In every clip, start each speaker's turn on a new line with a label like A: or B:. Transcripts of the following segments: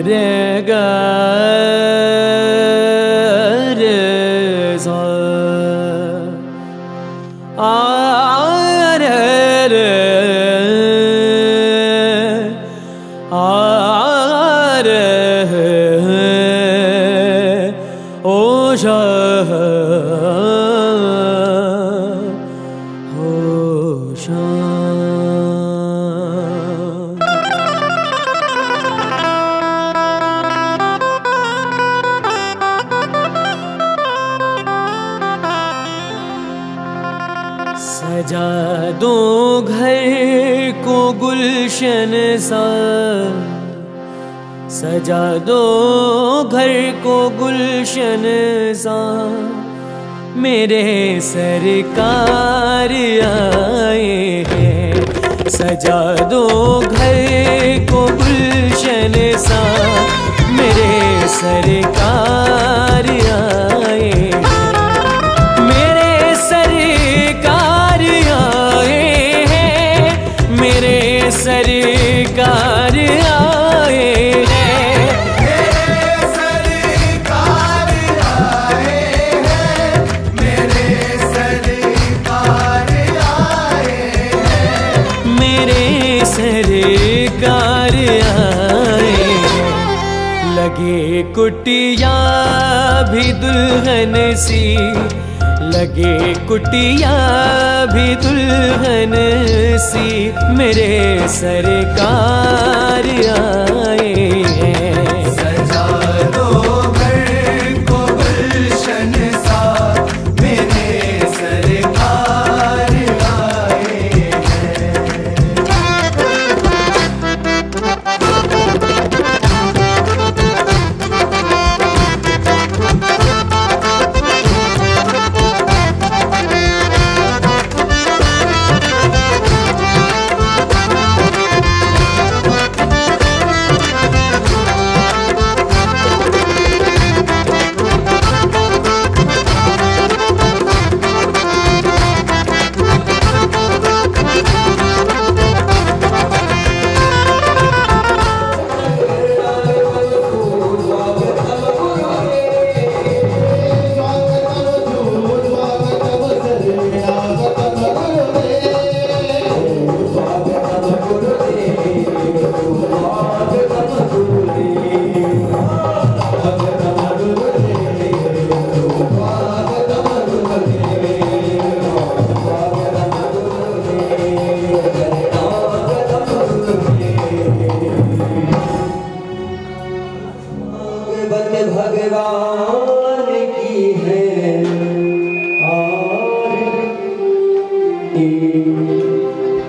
A: रे ग रे सा आ रे रे आ रे ओ शा हो शा। सजा दो घर को गुलशन सा, सजा दो घर को गुलशन सा, मेरे सरकार आए हैं। सजा दो घर को गुलशन सा, मेरे सरकार आए हैं। मेरे सरकार आए हैं, मेरे सरकार आए हैं,
B: मेरे सरकार आए हैं, मेरे सरकार आए हैं,
A: मेरे सरकार आए हैं। लगे कुटिया भी दुल्हन सी, लगे कुटिया भी दुल्हन सी, मेरे सरकार आए हैं।
B: सजा दो घर को गुलशन सा, मेरे सरकार आए हैं।
C: भगवान की है आरती,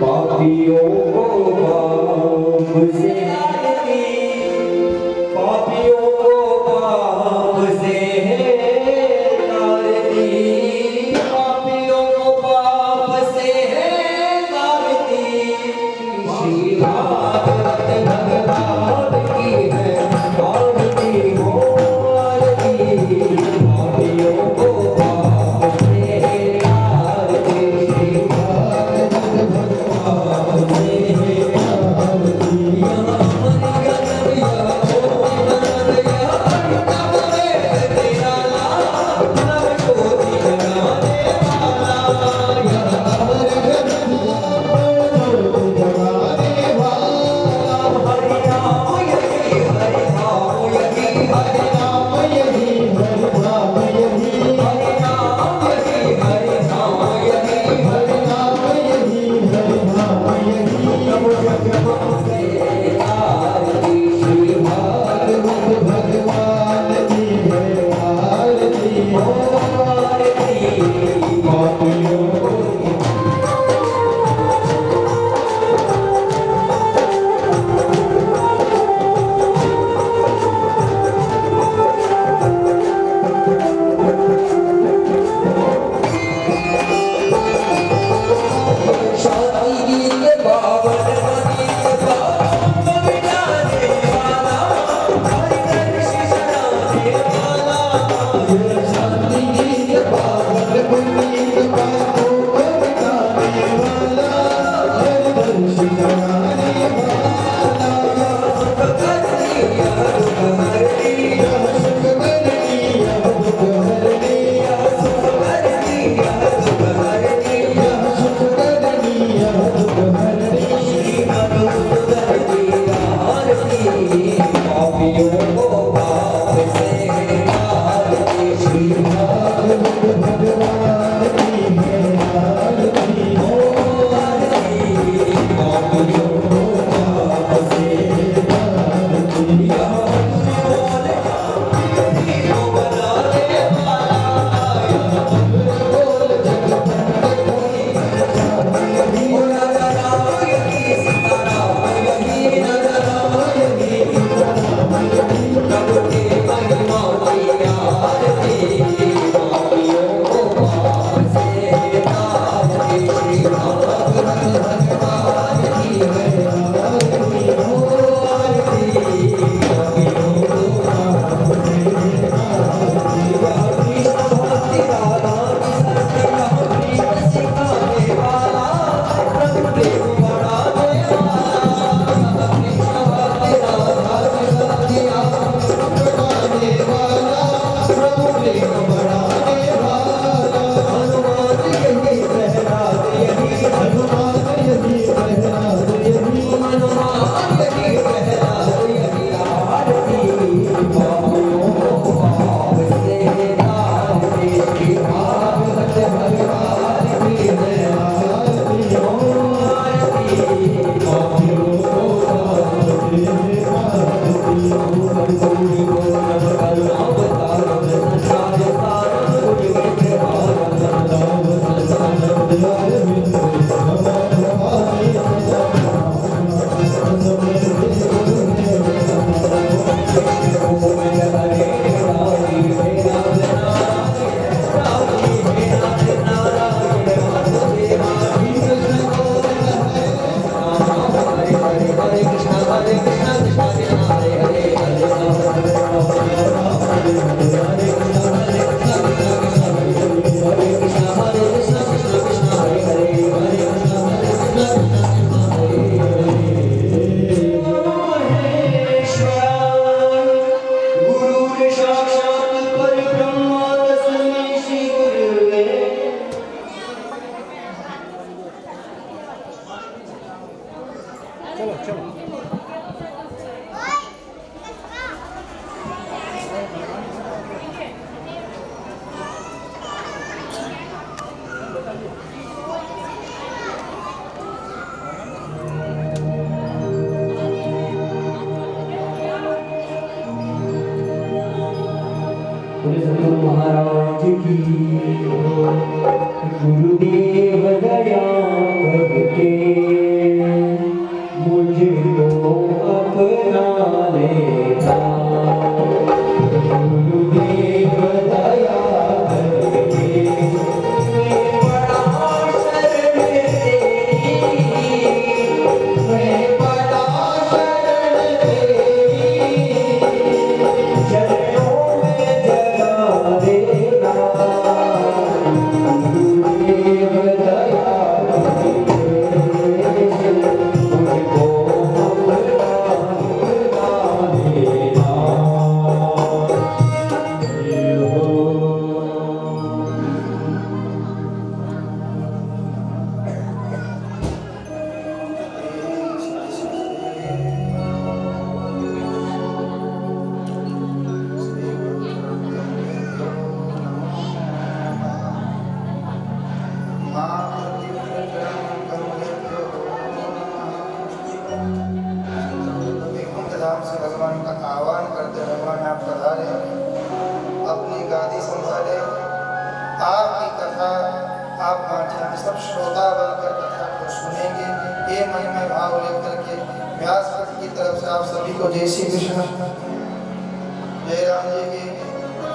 C: पापियों को पाप से आरती, पापियों को पाप से तारती, पापियों को पाप से तारती। श्री भागवत भगवान की है आरती हो, पापियों को पाप से तारती, श्री भागवत भगवान से बोले सतगुरु महाराज की गुरुदेव दया करके मुझको अपना लेना गुरुदेव दया करके मैं बड़ा शरण तेरी मैं बड़ा शरण तेरी चरणों में जगा देना गुरुदेव दया करके मुझको अपना लेना
B: भगवान का आह्वान करते भगवान आप पधारे अपनी गादी संभाले आपकी कथा आप बाँटे हम सब श्रोता बनकर कथा को सुनेंगे ये मन में भाव लेकर के व्यासपति की तरफ से आप सभी को जय श्री कृष्ण जय राम जी की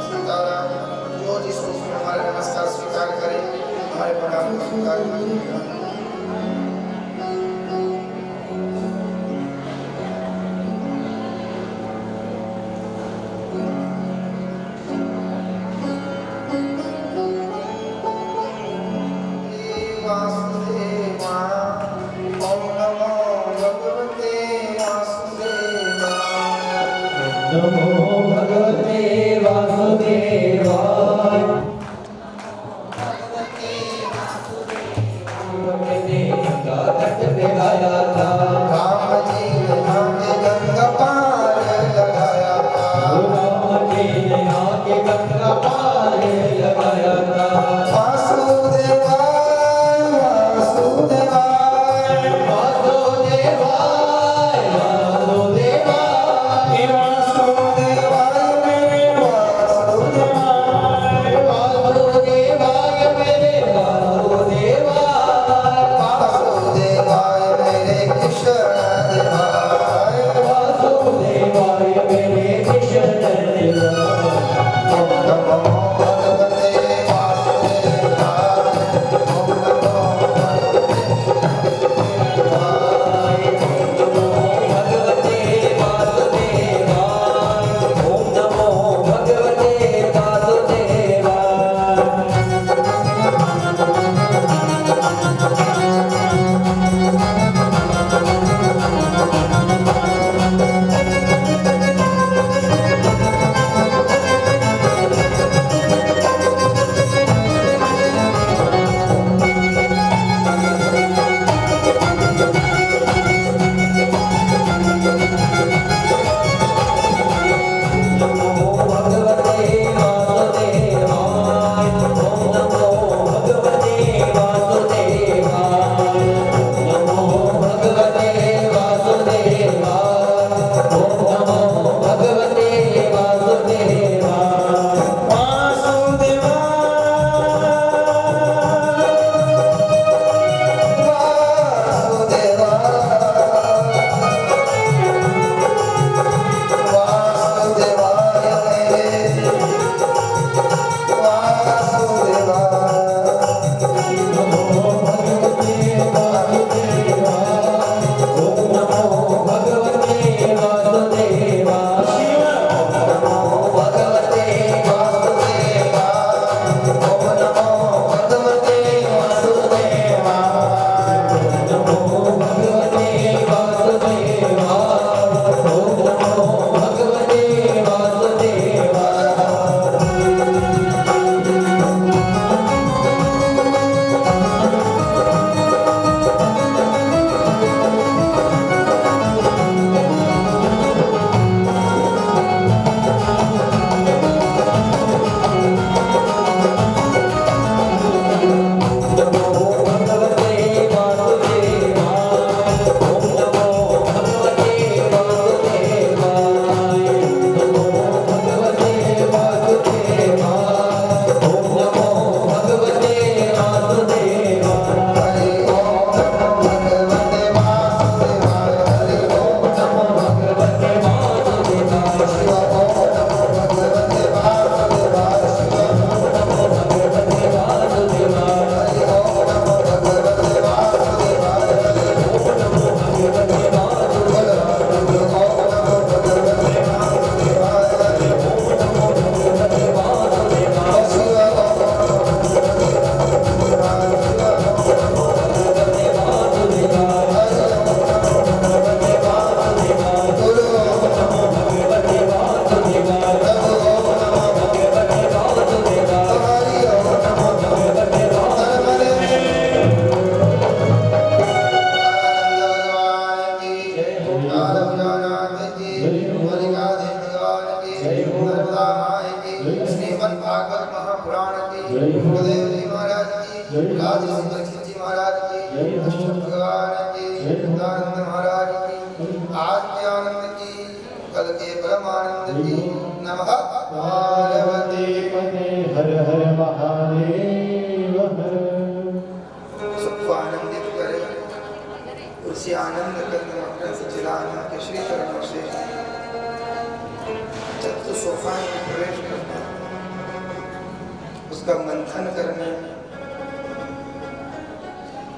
B: सीताराम जो जिस रूप में हमारे नमस्कार स्वीकार करें हमारे प्रणाम को स्वीकार करें
C: नमो भगवते वासुदेवाय गंगा तट पे गाया था
B: राम जी ने आके गंगा पार लगाया था
C: राम जी ने आके गंगा पार लगाया था
B: वासुदेवाय वासुदेवाय
C: वासुदेवाय वासुदेवाय
B: वासुदेवाय मेरे वासुदेवाय कालभुजानाथ की, मल्लिकार्जुन भगवान की, नर्मदा माई की, श्रीमद् भागवत महापुराण की, गुरुदेव जी महाराज की, राजर्षि परीक्षित जी महाराज की, अष्टम भगवान की, सच्चिदानंद महाराज की, आज के आनंद की, कल के परमानंद की। नमः पार्वती
C: पते हर हर महादेव हर।
B: सबको आनंदित करे, उसी आनंद कंद मकर सच्चिदानंद के श्री चरणों से चतु सोफा में प्रवेश करना, उसका मंथन करना।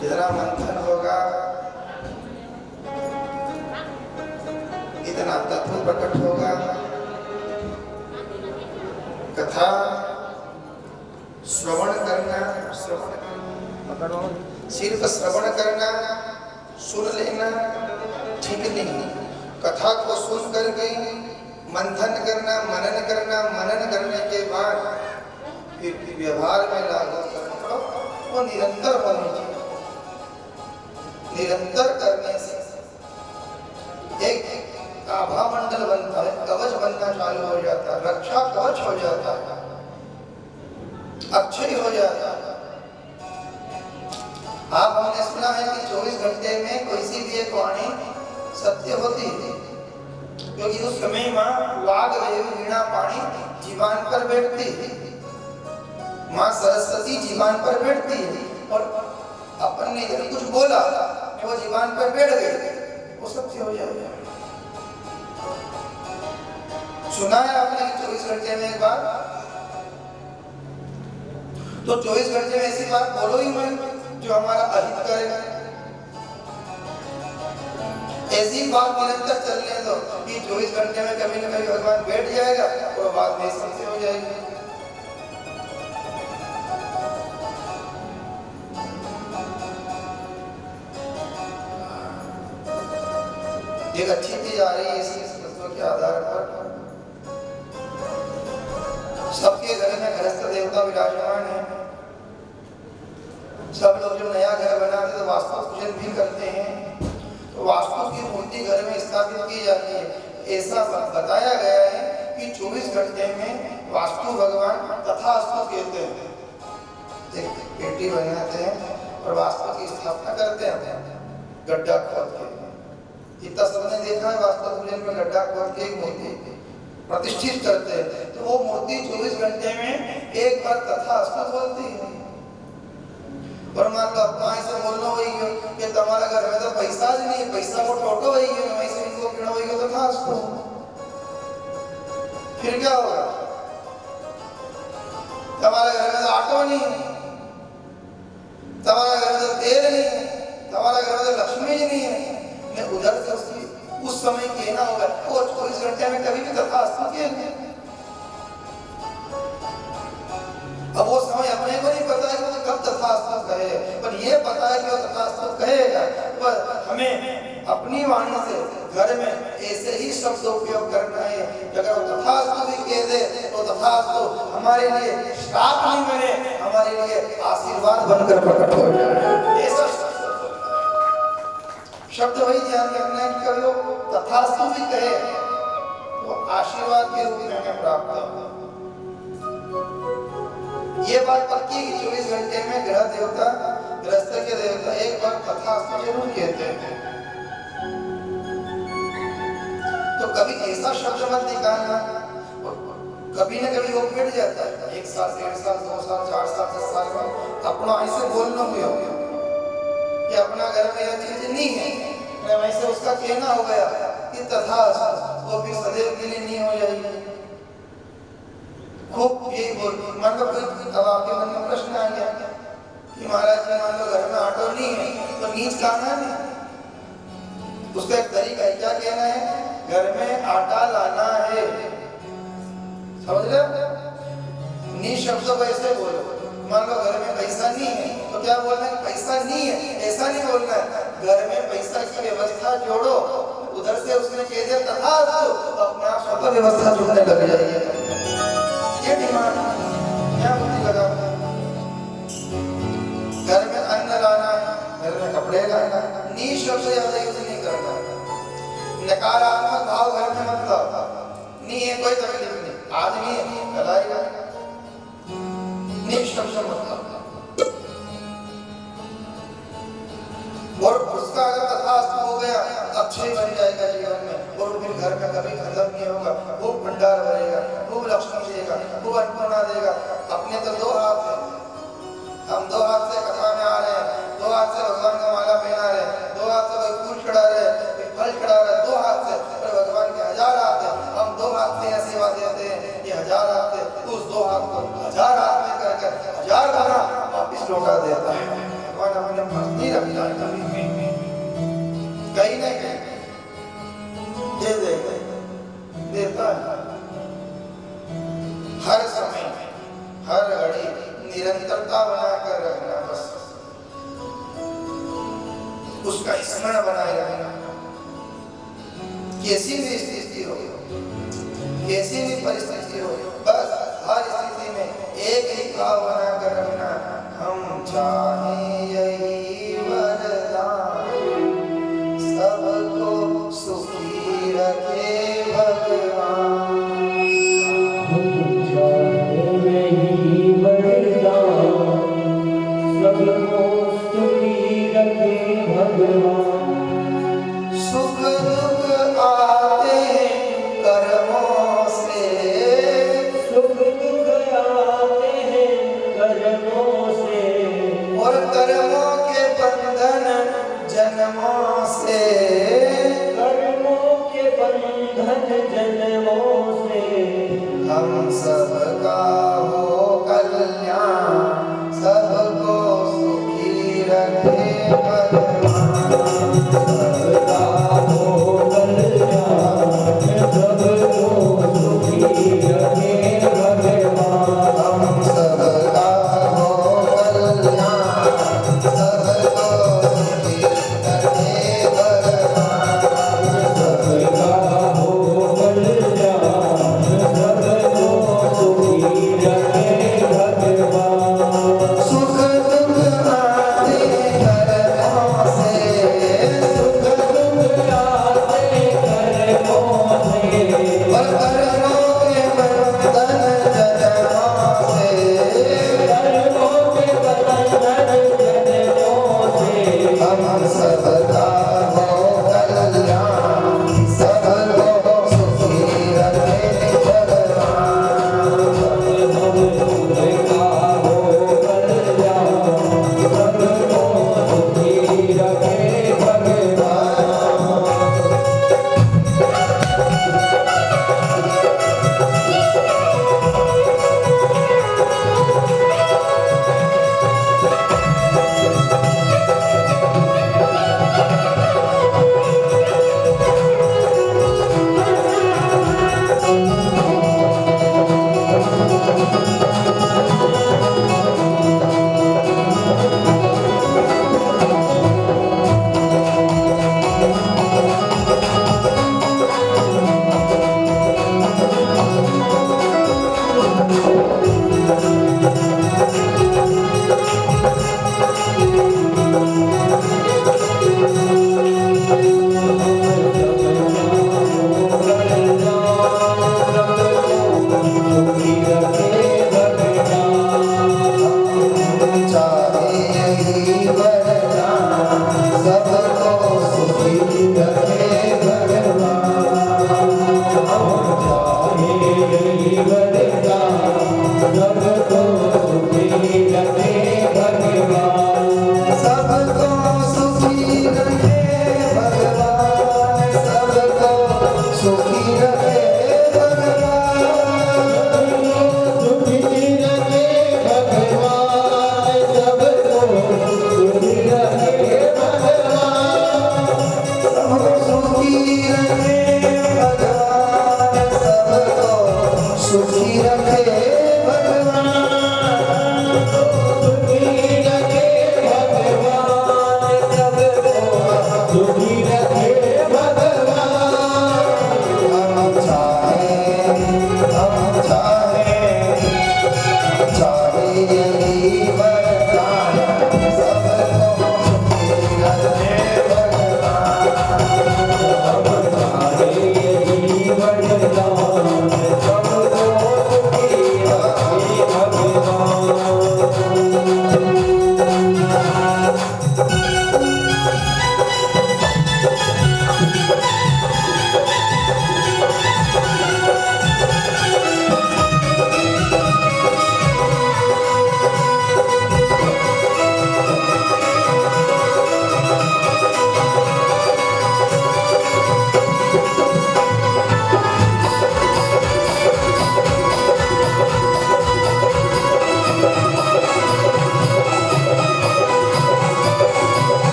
B: जितना मंथन होगा इतना तत्व प्रकट होगा। कथा श्रवण करना, सिर्फ श्रवण करना, सुन लेना ठीक नहीं। कथा को सुन करके मंथन करना, मनन करना, मनन करने के बाद फिर व्यवहार में लागू करना, वो निरंतर होनी चाहिए। निरंतर करने से एक आभा मंडल बनता है, कवच बनना चालू हो जाता है, रक्षा कवच हो जाता है, अक्षय हो जाता है। आप हमने सुना है कि 24 घंटे में कोई सी भी एक वाणी सत्य होती है, क्योंकि उस समय माँ वाग वीणा पाणी जीवान पर बैठती है, माँ सरस्वती जीवान पर बैठती है, और अपन ने जब कुछ बोला वो जीवान पर बैठ गए, वो सत्य हो जाएगा। सुना है आपने 24 घंटे में एक बार, तो 24 घंटे में ऐसी बात बोलो ही मत जो हमारा अहित करे। ऐसी बात निरंतर चलने दो कि 24 घंटे में कभी न कभी भगवान बैठ जाएगा और बात में समझ हो जाएगी। एक अच्छी चीज आ रही है इसी तत्व के आधार पर। सबके घर में गृहस्थ देवता विराजमान है। सब लोग जो नया घर बनाते तो वास्तु पूजन भी करते हैं, तो वास्तु की मूर्ति घर में स्थापित की जाती है। ऐसा बताया गया है कि 24 घंटे में वास्तु भगवान तथास्तु कहते हैं, एक पेटी बनाते हैं और वास्तु की स्थापना करते हैं, गड्ढा खोद के। इतना सबने देखा है, वास्तु पूजन में गड्ढा खोद के एक मूर्ति प्रतिष्ठित करते हैं, तो वो मूर्ति 24 घंटे में एक बार तथास्तु बोलती है। पर मान लो अपना ऐसे बोलना वही कि तुम्हारा घर में तो पैसा ही नहीं, पैसा को टोटो वही है, वैसे इनको किणो वही तो तथास्तु। फिर क्या होगा? तुम्हारे घर में तो आटो नहीं, तुम्हारा घर में तो तेल नहीं, तुम्हारा घर में तो लक्ष्मी जी नहीं है, उधर से उसकी उस समय कहना होगा। वो 24 घंटे में कभी भी तथास्तु कहेंगे। अब वो समय अपने को नहीं पता है कि वो कब तथास्तु कहे, पर ये पता है कि वो तथास्तु कहेगा। पर हमें अपनी वाणी से घर में ऐसे ही शब्द उपयोग करना है। अगर वो तथास्तु भी कह दे तो तथास्तु हमारे लिए श्राप नहीं बने, हमारे लिए आशीर्वाद बनकर प्रकट हो जाए। ऐसा शब्द वही ध्यान रखना है कि कभी वो तथास्तु भी कहे तो आशीर्वाद के रूप में हमें प्राप्त हो। ये बात पक्की है कि 24 घंटे में ग्रह देवता, गृहस्थ के देवता एक बार तथास्तु जरूर कहते हैं। तो कभी ऐसा शब्द मत निकालना, कभी न कभी वो बैठ जाता है। 1 साल, 1.5 साल, 2 साल, 4 साल, 10 साल में अपना ऐसे बोलना हुआ कि अपना घर में यह चीज नहीं है, वैसे उसका कहना हो गया कि तथास्तु, वो भी सदैव के लिए नहीं हो जाएगी। खूब यही बोल, मान लो अब आपके मन में प्रश्न आ गया कि महाराज जी मान लो घर में आटो नहीं है तो नीच खाना नहीं, उसका एक तरीका है। क्या कहना है? घर में आटा लाना है, समझ रहे हो? नी शब्द को ऐसे बोलो। मान लो घर में पैसा नहीं है तो क्या बोलना है? पैसा नहीं है, ऐसा नहीं बोलना है। घर में पैसा की व्यवस्था जोड़ो, उधर से उसने कह दिया तथास्तु, तो अपने आप स्वतः व्यवस्था जोड़ने लग जाइए। ये डिमांड क्या बुद्धि लगा? घर में अन्न लाना है, घर में कपड़े लाना, नी शब्द ज्यादा यूज नहीं करना। नकारात्मक भाव घर में मत लाओ। नहीं है कोई तकलीफ नहीं, आज नहीं है कल आएगा। निष्कर्ष मत लाओ। और उसका अगर तथास्तु हो गया अक्षय बन जाएगा जीवन में, और फिर घर में कभी खत्म नहीं होगा। खूब भंडार भरेगा, खूब लक्ष्मी देगा, खूब अन्नपूर्णा देगा। अपने तो दो हाथ है, हम दो हाथ से कथा में आ रहे हैं, दो हाथ से भगवान का माला पहना रहे हैं, दो हाथ से कोई फूल चढ़ा रहे हैं, कोई फल चढ़ा रहे हैं, दो हाथ से। पर भगवान के 1000 हाथ है, हम दो हाथ से यह सेवा देते हैं, ये 1000 हाथ है। उस दो हाथ को 1000 हाथ में करके 1000 गुना वापिस लौटा देता है। भगवान अपने पास नहीं रखता है कभी भी, कहीं नहीं कहीं दे देता है। हर समय हर घड़ी निरंतरता बनाकर रखना, बस उसका स्मरण बनाए रखना। कैसी भी स्थिति हो, कैसी भी परिस्थिति हो, बस हर स्थिति में एक ही भाव बनाकर रखना, हम चाहें यही वरदान, सबको सुखी रखे भगवान। सुख दुख आते हैं कर्मों से,
C: सुख दुख आते हैं कर्मों से,
B: और कर्मों के बंधन जन्मों से,
C: कर्मों के बंधन जन्मों से।
B: हम सबका हो कल्याण, सबको सुखी रखे भगवान।
C: सबका हो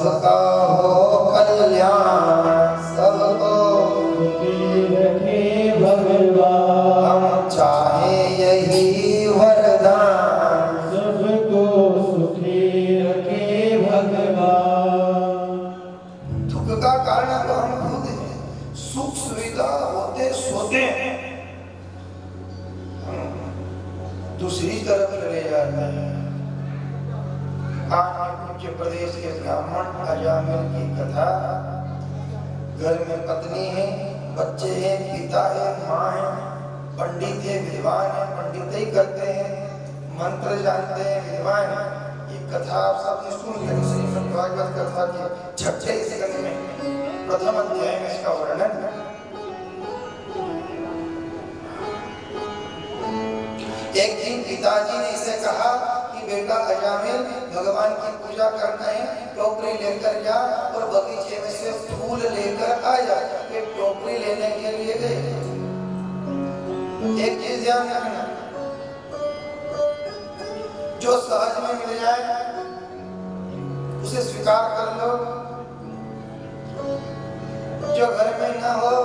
B: सबका हो कल्याण, सबको
C: सुखी रखे भगवान,
B: हम चाहे यही वरदान।
C: सबको सुखी रखे भगवान।
B: दुख का कारण तो हम खुद हैं, सुख सुविधा होते सोते दूसरी तरफ चले जाते हैं। पूज्य प्रदेश के ब्राह्मण अजामिल की कथा। घर में पत्नी है, बच्चे हैं, पिता है, माँ है, पंडित है, विद्वान है, पंडित ही करते हैं, मंत्र जानते हैं, विद्वान है। ये कथा आप सबने सुन ली। श्रीमद् भागवत कथा के 6 स्कंद में प्रथम अध्याय में इसका वर्णन है। एक दिन पिताजी ने इसे कहा कि बेटा अजामिल, भगवान की पूजा करना है, टोकरी लेकर जा और बगीचे में से फूल लेकर आ जा। ये टोकरी लेने के लिए गए। एक चीज ध्यान रखना, जो सहज में मिल जाए उसे स्वीकार कर लो, जो घर में ना हो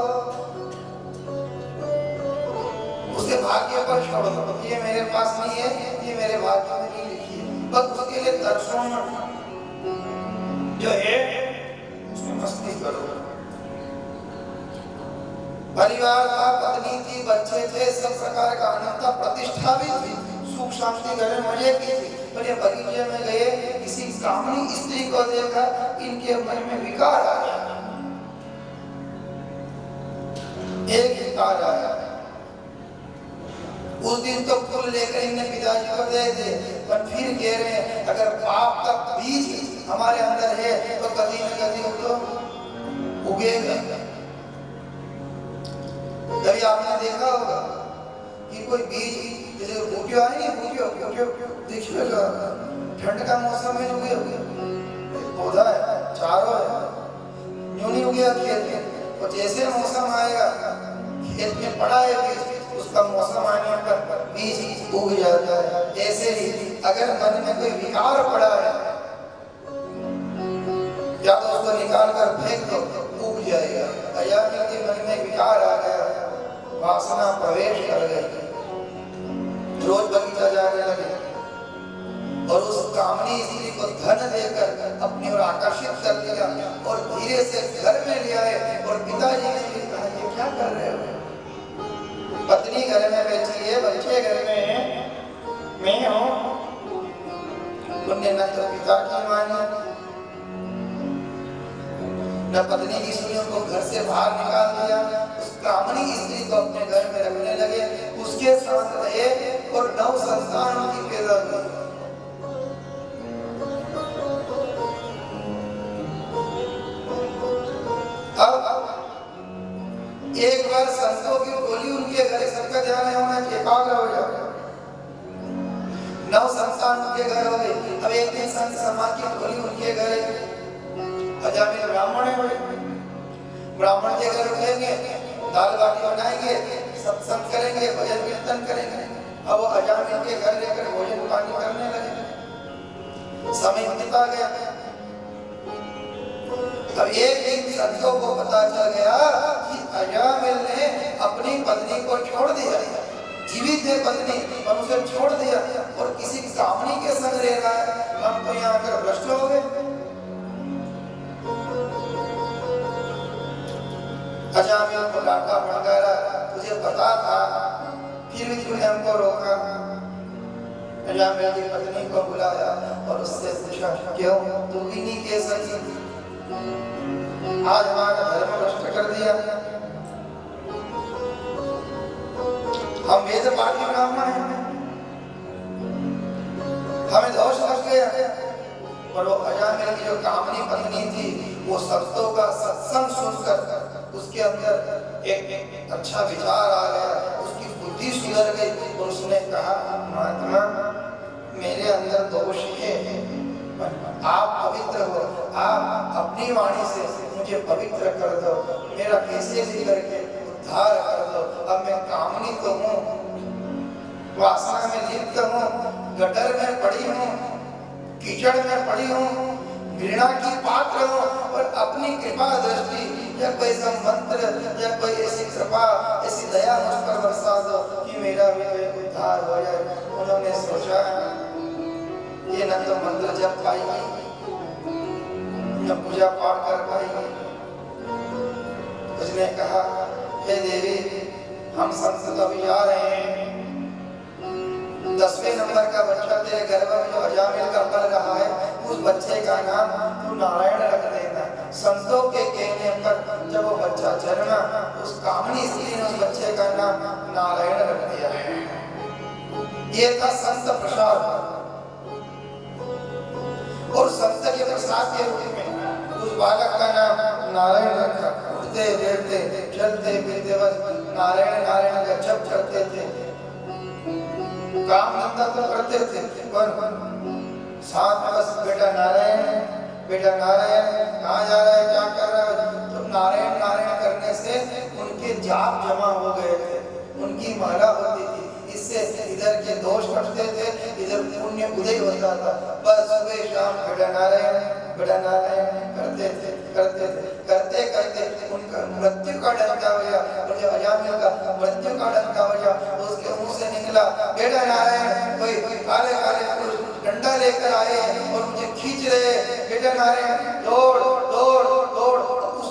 B: उसे भाग्य पर छोड़ दो। ये मेरे पास नहीं है, ये मेरे भाग्य में नहीं लिखी है, बस उसके लिए तरसो मत। जो है उसमें मस्ती करो। परिवार था, पत्नी थी, बच्चे थे, सब प्रकार का आनंद था, प्रतिष्ठा भी थी, सुख शांति घर में मजे की थी। पर ये बगीचे में गए, किसी कामनी स्त्री को देखा, इनके मन में विकार आ गया। एक विकार आया। उस दिन तो फूल लेकर इन्हें पिताजी को दे दे, पर फिर कह रहे हैं अगर पाप का बीज हमारे अंदर है तो कभी न कभी वो तो उगेगा। कभी आपने देखा होगा कि कोई बीज जैसे बूटियों आई नहीं, बूटियों देखिएगा, ठंड का मौसम में उगे हुए पौधा है, चारों है, यूं नहीं उगेगा खेत में। और जैसे मौसम आएगा, खेत में पड़ा है बीज, उसका मौसम आने पर बीज उग जाता है। ऐसे ही अगर मन में कोई विकार पड़ा है, या तो उसको निकाल कर फेंक दो, उग जाएगा। अजामिल के मन में विकार आ गया, वासना प्रवेश कर गई, रोज बगीचा जाने लगे और उस कामनी स्त्री को धन देकर अपनी ओर आकर्षित कर लिया और धीरे से घर में ले आए। और पिताजी ने भी कहा, ये क्या कर रहे हो? पत्नी घर में बैठी है, बच्चे घर में हैं, मैं हूँ। उनने न तो पिता की मानी, न पत्नी की सुनी, उनको घर से बाहर निकाल दिया। उस कामनी स्त्री को अपने घर में रखने लगे, उसके साथ रहे और 9 संतान उनकी पैदा हुई। अब एक बार संतों की टोली उनके घर, सबका ध्यान होना चाहिए, एकाग्र हो जाओ। 9 संतान उनके घर हो गए। अब एक दिन संत समाज की टोली उनके घर है। अजामिल ब्राह्मण है, ब्राह्मण के घर उठेंगे, दाल बाटी बनाएंगे, सत्संग करेंगे, भजन कीर्तन करेंगे। अब वो अजामिल के घर लेकर भोजन पानी करने लगे। समय बीतता गया। अब एक दिन संतों को पता चल गया कि अजामिल ने अपनी पत्नी को छोड़ दिया, जीवित है पत्नी और उसे छोड़ दिया और किसी कामनी के संग रह रहा है। हम तो यहाँ पर भ्रष्ट हो गए। अजामिल को डांटा फटकारा, तुझे पता था फिर भी तूने हमको रोका। अजामिल की पत्नी को बुलाया और उससे पूछा, क्यों तू भी नहीं कह सकी? आज हमारा धर्म भ्रष्ट कर दिया। हम वेद पाठी ब्राह्मण हैं, हमें दोष लग गया। और वो अजामिल की जो कामनी पत्नी थी, वो संतों का सत्संग सुनकर उसके अंदर एक अच्छा विचार आ गया, उसकी बुद्धि सुधर गई और उसने कहा, महात्मा मेरे अंदर दोष है, आप पवित्र हो, आप अपनी वाणी से मुझे पवित्र कर दो, मेरा कैसे भी करके उद्धार कर दो। अब मैं कामनी तो हूँ, वासना में लिप्त हूँ, गटर में पड़ी हूँ, कीचड़ में पड़ी हूँ, घृणा की पात्र हो और अपनी कृपा दृष्टि या कोई मंत्र या कोई ऐसी कृपा ऐसी दया मुझ पर बरसा दो कि मेरा भी कोई उद्धार हो जाए। उन्होंने सोचा ये न तो मंत्र जप पाएगी न पूजा पाठ कर पाएगी। उसने कहा हे देवी हम संत तो अभी जा रहे हैं, 10वें नंबर का बच्चा तेरे गर्भ में जो अजामिल का पल रहा है उस बच्चे का नाम तू नारायण रख देना। संतों के कहने पर जब वो बच्चा जन्मा उस कामनी स्त्री ने उस बच्चे का नाम नारायण रख दिया। ये था संत प्रसाद और संत के प्रसाद के रूप में उस बालक का नाम नारायण रखा। उठते बैठते चलते फिरते बस नारायण नारायण का जप करते थे। काम धंधा तो करते थे पर साथ में बस बेटा नारायण कहाँ जा रहा है क्या कर रहा है। तो नारायण नारायण करने से उनके जाप जमा हो गए थे, उनकी माला होती थी। इससे इधर के दोष कटते थे, इधर पुण्य उदय होता था। बस सुबह शाम बेटा नारायण करते करते उनका मृत्यु का डंका बजा। और जब अजामिल का मृत्यु का डंका बजा तो उसके मुंह से निकला बेटा नारायण कोई काले काले पुरुष डंडा लेकर आए और मुझे खींच रहे। बेटा नारायण दौड़ दौड़ दौड़। उस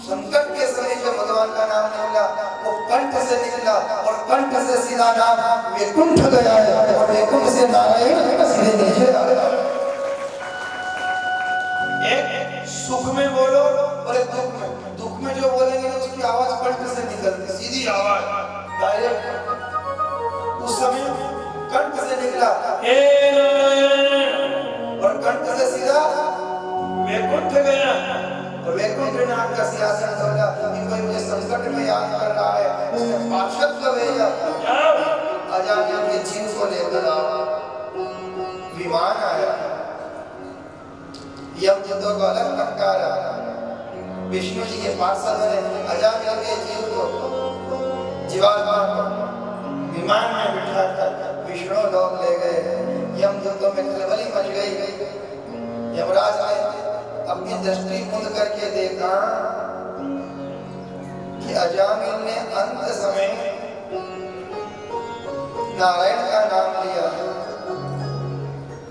B: संकट के समय जब भगवान का नाम निकला वो कंठ से निकला और कंठ से सीधा नाम वैकुंठ गया है और वैकुंठ से नारायण सीधे नीचे आ गया। एक सुख में बोलो और एक दुख में जो बोलेंगे ना उसकी आवाज कंठ से निकलती, सीधी आवाज डायरेक्ट। उस समय कंठ से निकला हे नारायण और कंठ से सीधा वैकुंठ गया। और वैकुंठ नाथ का सिंहासन खोला कि कोई मुझे संकट में याद कर रहा है। उसने पार्षद को भेजा अजामिल के जीव को लेकर आओ। विमान आया, यमदूतों को अलग फटकारा। विष्णु जी के पार्षद ने अजामिल के जीव को जीवात्मा को विमान में बिठाकर विष्णु लोक ले गए। यमदूतों में खलबली मच गई। यमराज ने अपनी दृष्टि मुंद करके देखा कि अजामिल ने अंत समय नारायण का नाम लिया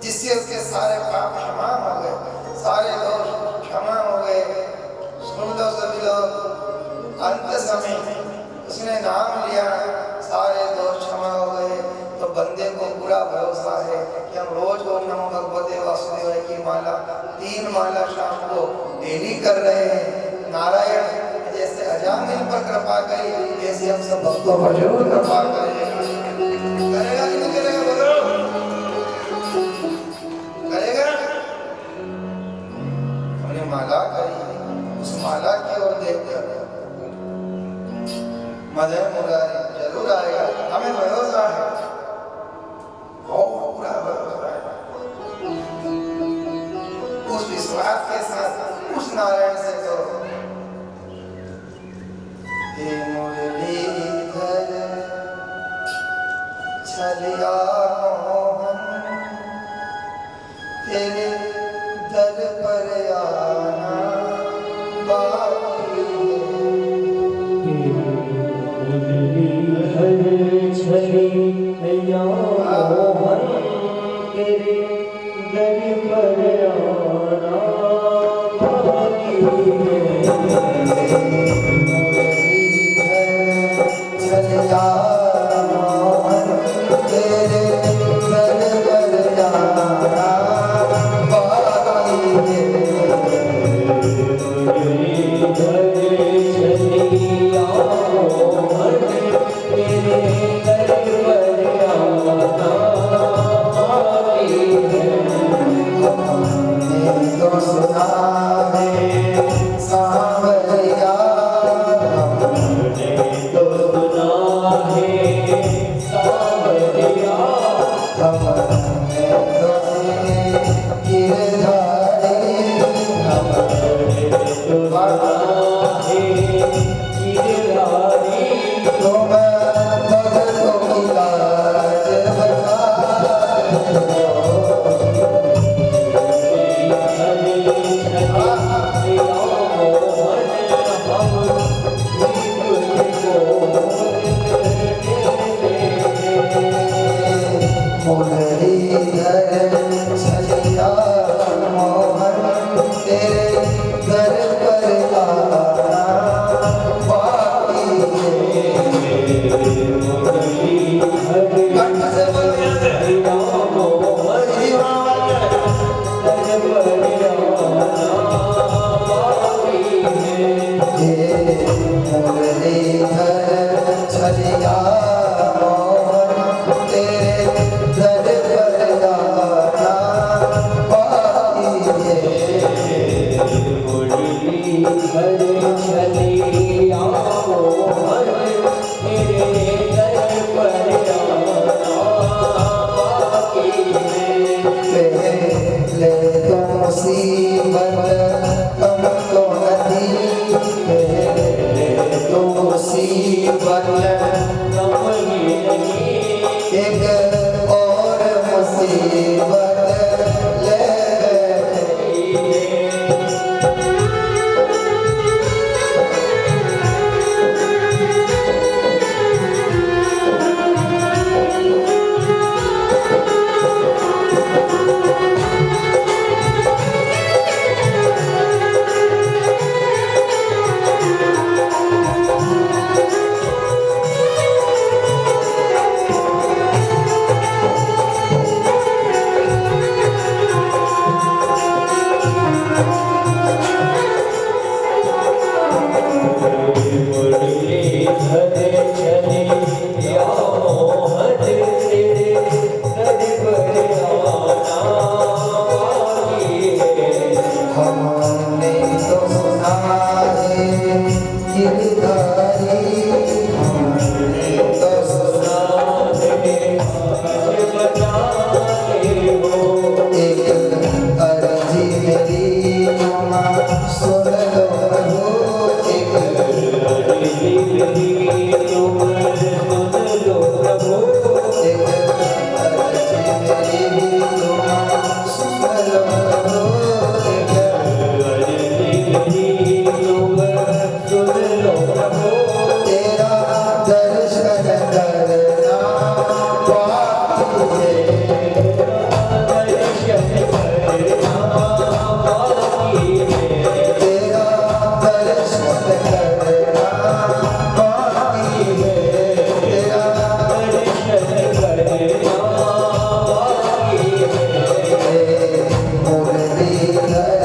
B: जिससे उसके सारे पाप क्षमा हो गए, सारे दोष क्षमा हो गए। सुन लो सभी लोग, अंत समय उसने नाम लिया, सारे दोष क्षमा हो गए। तो बंदे को पूरा भरोसा है कि हम रोज ओम नमो भगवते वासुदेवाय की माला 3 माला शाम को डेली कर रहे हैं। नारायण जैसे अजामिल पर कृपा करी ऐसे हम सब भक्तों पर जरूर कृपा करेगा। करेगा कि नहीं करेगा बोलो? करेगा। हमने माला करी, उस माला की ओर देखकर मदन मुरारी जरूर आएगा, हमें भरोसा है, पूरा भरोसा है। उस विश्वास के साथ उस नारायण से कहो हे मुरलीधर छलिया मोहन तेरे दर पर आना बाकी
A: छलिया मोहन तेरे दर पर आना बाकी
B: छलिया मोहन तेरे दर पर आना बाकी
A: Hare
B: मुरलीधर छलिया मोहन तेरे दर पर आना बाकी कंठ से बोलिए मुरलीधर छलिया मोहन तेरे दर पर आना बाकी पहले तो मुसीबत कम तो नदी पहले तो मुसीबत एक और मुसीबत ले हमने तो सुना है गिरधारी हमने तो सुना एक अर्जी मेरी तुम सुन लो प्रभु एक अर्जी मेरी तुम सुन लो प्रभु एक अर्जी मेरी तुम सुन लो प्रभु एक अर्जी तुम सुन लो प्रभु तेरा दर्शन करना बाकी है तेरा दर्शन करना बाकी है तेरा दर्शन करना बाकी है मुरलीधर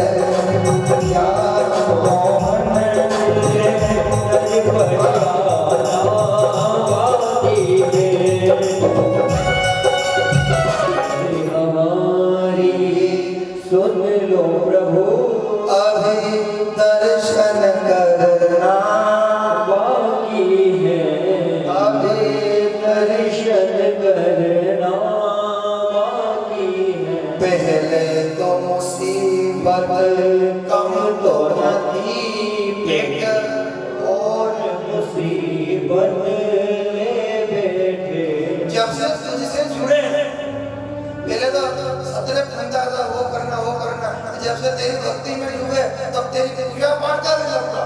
B: या मोहन
A: सुन लो प्रभु
B: अभी दर्शन करना
A: बाकी है
B: अभी
A: दर्शन करना बाकी है
B: पहले तो मुसीबत कम तो न थी एक और
A: मुसीबत ले बैठे
B: जब से तुझसे जुड़े हैं पहले तो सतरे फंदा था वो करना जब से तेरी भक्ति में डूबे तब तेरी पूजा पाठ का भी लगता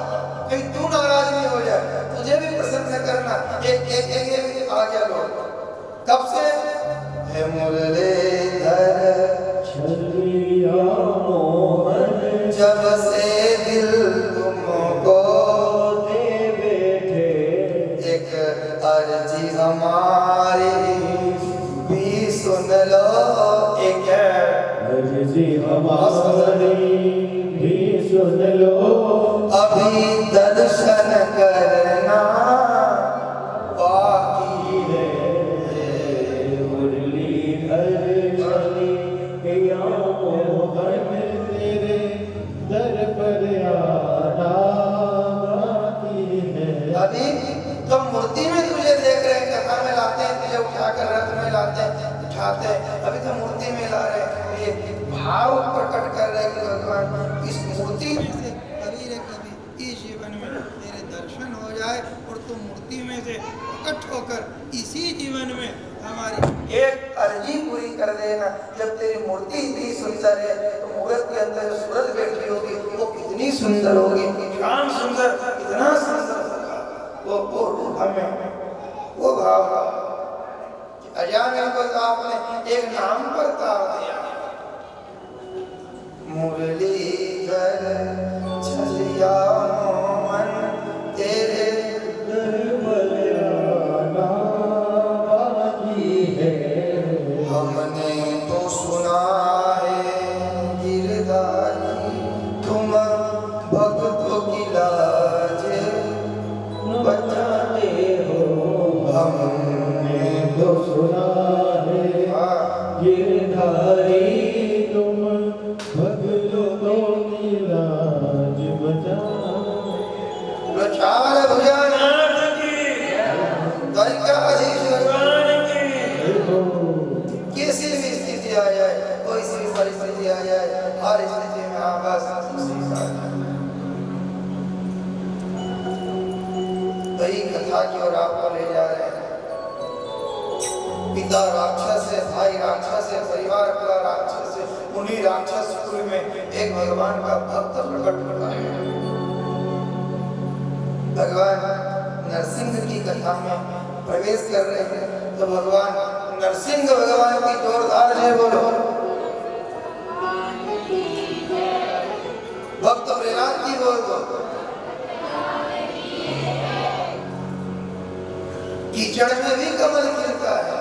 B: कहीं तू नाराज नहीं हो जाए तुझे भी प्रसन्न करना एक आ गया लोग तब से हे मुरलीधर
A: छलिया मोहन
B: जब से दिल तुमको
A: दे बैठे
B: एक अर्जी हमारी भी सुन लो एक
A: अर्जी हमारी भी सुन लो
B: अभी दर्शन करना बाकी है
A: मुरलीधर छलिया मोहन तेरे दर पर आना बाकी है
B: अभी तो मूर्ति में तुझे देख रहे हैं कथा में लाते हैं तुझे उठा कर रथ में लाते हैं उठाते हैं अभी तो मूर्ति में ला रहे हैं ये भाव प्रकट कर रहे हैं कि भगवान इस मूर्ति में से कभी न कभी इस जीवन में तेरे दर्शन हो जाए और तू मूर्ति में से प्रकट होकर इसी जीवन में हमारी एक अर्जी पूरी कर देना जब तेरी मूर्ति इतनी सुंदर है तो मुहूर्त के अंदर जो सूरज बैठी होगी वो कितनी सुंदर होगी श्याम सुंदर कितना सुंदर होगा वो रूप हमें वो भाव अजामिल को तो आपने एक नाम पर तार दिया। मुरलीधर छलिया मोहन तेरे
A: दरबार आना बाकी है।
B: हमने तो सुना है गिरधारी तुम भक्तों की लाज
A: बचाते हो।
B: हमने
A: तो सुना है गिरधारी तुम भक्तों की लाज बचाते।
B: प्रचार भुजनाथ की द्वारिकाधीश भगवान की। किसी भी स्थिति आ जाए, कोई सी भी परिस्थिति आ जाए, हर स्थिति में आप बस उसी साथ वही कथा की ओर आपको ले जा रहे हैं। पिता राक्षस है, भाई राक्षस है, परिवार पूरा राक्षस है। उन्हीं राक्षस कुल में एक भगवान का भक्त प्रकट होता है। भगवान नरसिंह की कथा में प्रवेश कर रहे हैं तो भगवान नरसिंह भगवान की जोरदार जय बोलो। भक्त प्रहलाद की बोल दो। कीचड़ में भी कमल खिलता है।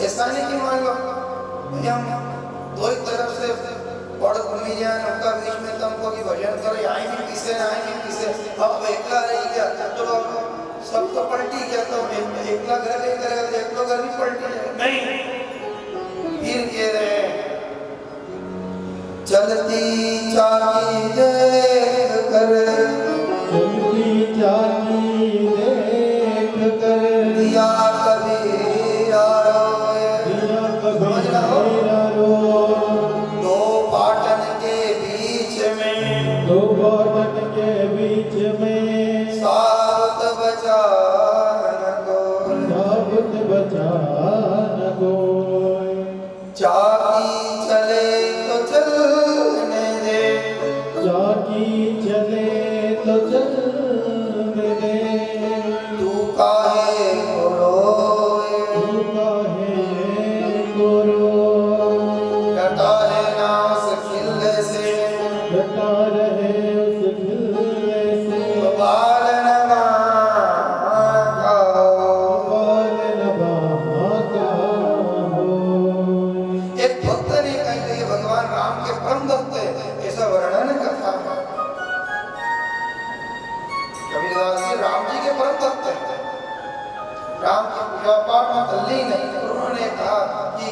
B: ऐसा नहीं कि मान लो हम दो ही तरफ से पड़ घूमी जाए, उनका बीच में तुमको की भजन करो, यहाँ भी पीछे यहाँ भी पीछे, अब एकला रही गया तो सब तो पलटी गया, तो एकला घर नहीं करेगा तो एक घर भी पलटी जाए। नहीं, फिर कह रहे हैं चलती चाकी देख कर,
A: चलती चाकी देख कर
B: दिया कबीरा रोए।
A: दिया कबीरा रोए।
B: दो पाटन के बीच में,
A: दो बाटन के बीच में
B: साबत बचा न कोई।
A: साबत बचा न कोई।
B: चाकी चले तो चलने दे,
A: चाकी चले तो चलने दे।
B: तू काहे को रोए।
A: तू काहे को रोए।
B: डटा है ना उस खिल्ले से,
A: डटा रहे उस खिलने से।
B: बाल न बांका हो।
A: बाल न बांका हो।
B: एक भक्त ने कहा कि ये भगवान राम के परम भक्त है, ऐसा वर्णन कथा है। कबीरदास जी राम जी के परम भक्त हैं, राम की पूजा पाठ में तल्लीन नहीं। उन्होंने कहा कि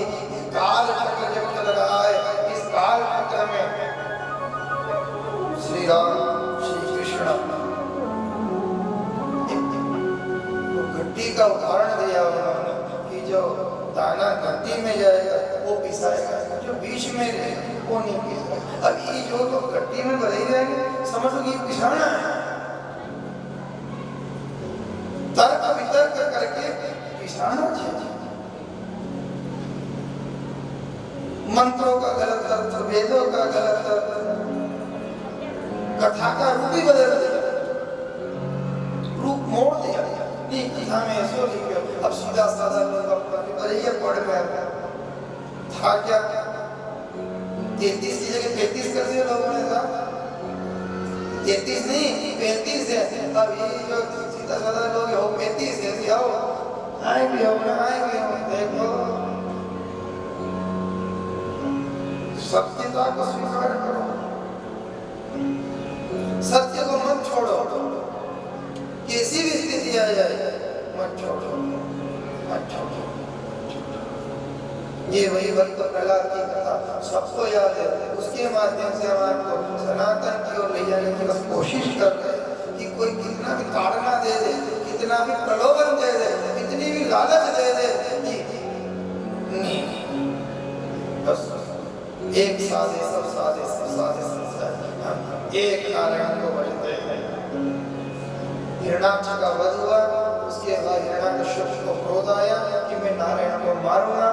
B: काल चक्र जब चल रहा है, इस काल चक्र में श्री राम श्री कृष्ण घट्टी का उदाहरण दिया उन्होंने कि जो दाना घट्टी में जाएगा वो पिसाएगा, जो बीच में रहेगा वो नहीं पिसाएगा। अब ये जो तो घट्टी में भरे रहेंगे, समझ लो कि पिसाना है। तर्क वितर्क करके पिसाना चाहिए। मंत्रों का गलत अर्थ, वेदों का गलत अर्थ, कथा का रूप ही बदल दिया, रूप मोड़ दिया। नहीं, कथा में ऐसा लिखो, अब सीधा साधा लोग अरे ये पढ़ गया था क्या 33 की जगह 35 कर दिया लोगों ने। था 33 नहीं 35 है। अब ये जो सीधा साधा लोग हो 35 है, आओ आएंगे हो ना आएंगे हो, देखो सत्यता को स्वीकार करो, सत्य को मत छोड़ो। किसी भी स्थिति आ जाए मत छोड़ो, मत छोड़ो। ये वही भक्त प्रहलाद की कथा सबको याद है, उसके माध्यम से हम आपको सनातन की ओर ले जाने की बस कोशिश कर रहे हैं कि कोई कितना भी ताड़ना दे दे, कितना भी प्रलोभन दे दे, कितनी भी लालच दे दे, नहीं, बस एक साधे सब साधे, सब साधे सब साधे, हम एक नारायण को भजते हैं। हिरणाक्ष का वध हुआ, उसके बाद हिरण्यकश्यप को क्रोध आया कि मैं नारायण को मारूंगा।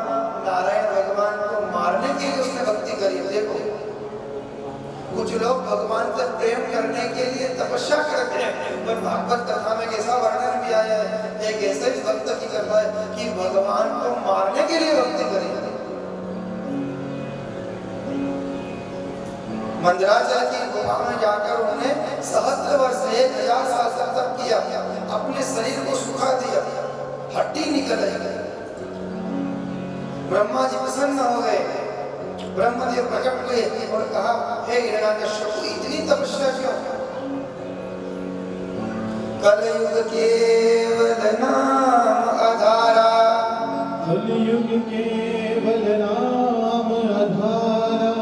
B: नारायण भगवान को मारने के लिए उसने भक्ति करी। देखो कुछ लोग भगवान से प्रेम करने के लिए तपस्या करते हैं, पर भागवत कथा में ऐसा वर्णन भी आया है, एक ऐसे ही भक्त की कथा है कि भगवान को मारने के लिए भक्ति करी। मंदराचल की गुफा में जाकर उन्होंने 70 वर्ष 1000 साल तक तप किया, अपने शरीर को सुखा दिया, हड्डी निकल आई। ब्रह्मा जी प्रसन्न हो गए, ब्रह्मदेव प्रकट हुए और कहा, हे हिरण्याकश्यप, इतनी तपस्या क्यों? कलयुग केवल नाम आधारा,
A: कलयुग केवल नाम आधारा,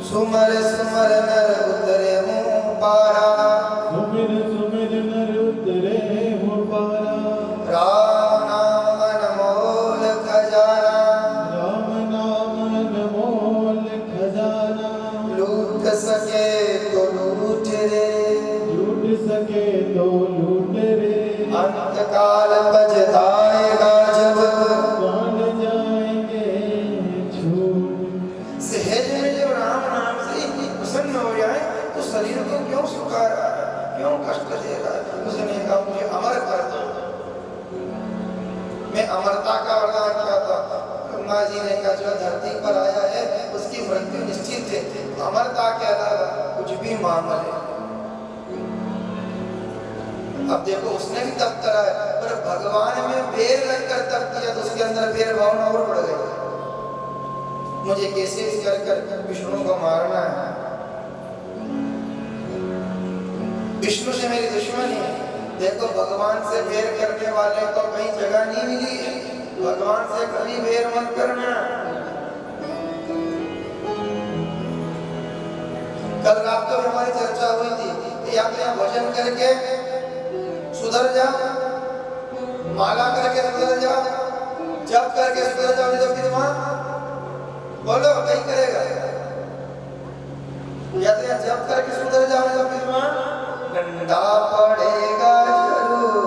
B: सुमर सुमर नर उतरे मुँह पारा,
A: सुमिर सुमिर नर उतरे हो पारा,
B: राम नाम अनमोल खजाना,
A: राम नाम अनमोल खजाना,
B: लूट सके तो लूट रे,
A: लूट सके तो लूट रे,
B: अंत काल बजताएगा जब,
A: कान जाएंगे छूट।
B: सहज में जब राम नाम से प्रसन्न हो जाए तो शरीर को क्यों सुखा रहा है, क्यों कष्ट दे रहा है? उसने कहा, मुझे अमर कर दो। मैं अमरता का वरदान किया था। ब्रह्मा जी ने कहा, जो धरती पर आया है उसकी मृत्यु निश्चित है, अमरता के अलावा कुछ भी मांग ले। अब देखो, उसने भी तप करा है, पर भगवान में बेर लगकर तप किया तो उसके अंदर बेर भावना और बढ़ गई। मुझे कैसे भी कर विष्णु को मारना है, विष्णु से मेरी दुश्मनी है। देखो, भगवान से बैर करने वाले को कहीं जगह नहीं मिली है, भगवान से कभी बैर मत करना। कल रात को हमारी चर्चा हुई थी, या तो यहाँ भजन करके सुधर जा, माला करके सुधर जा, जप करके सुधर जाओ, नहीं तो फिर वहां बोलो कहीं करेगा। या तो जप करके सुधर जाओ, नहीं तो फिर वहां डंडा पड़ेगा जरूर,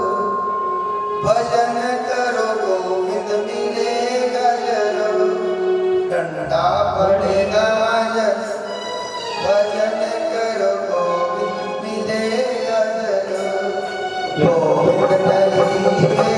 B: भजन करो गोविंद मिलेगा जरूर, डंडा पड़ेगा जरूर, भजन करो गोविंद मिलेगा जरूर, गोविंद नहीं मिले